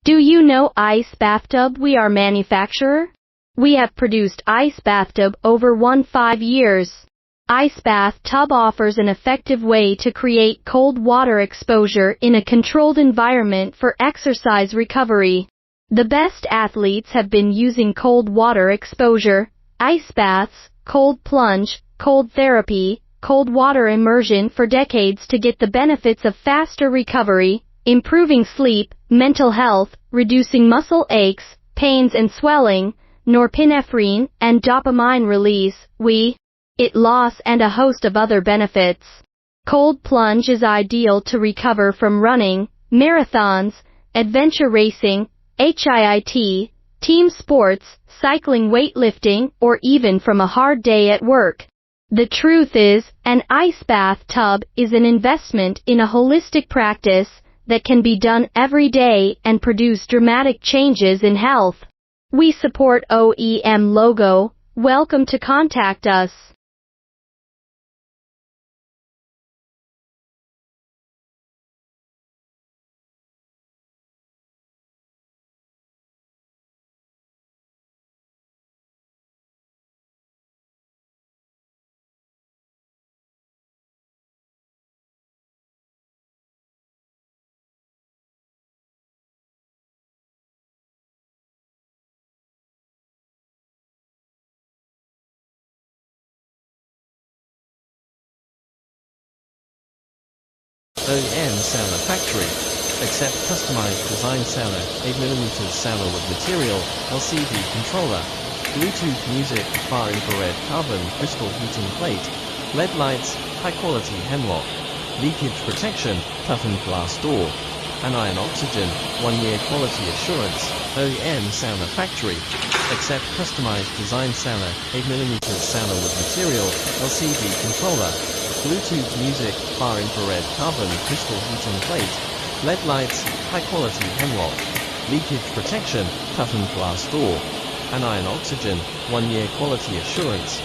Do you know Ice Bathtub? We are manufacturer. We have produced Ice Bathtub over 15 years. Ice Bathtub offers an effective way to create cold water exposure in a controlled environment for exercise recovery. The best athletes have been using cold water exposure, ice baths, cold plunge, cold therapy, cold water immersion for decades to get the benefits of faster recovery, improving sleep, mental health, reducing muscle aches, pains and swelling, norepinephrine and dopamine release, weight loss and a host of other benefits. Cold plunge is ideal to recover from running, marathons, adventure racing, HIIT, team sports, cycling, weightlifting, or even from a hard day at work. The truth is, an ice bathtub is an investment in a holistic practice that can be done every day and produce dramatic changes in health. We support OEM logo. Welcome to contact us. OEM Sauna Factory. Accept customized design sauna, 8mm sauna with material, LCD controller, Bluetooth music, far infrared carbon crystal heating plate, LED lights, high quality hemlock, leakage protection, toughened glass door, anion oxygen, 1-year quality assurance. OEM Sauna Factory. Accept customized design sauna, 8mm sauna with material, LCD controller, Bluetooth music, far infrared carbon crystal heating plate, LED lights, high quality hemlock, leakage protection, toughened glass door, anion oxygen, 1-year quality assurance.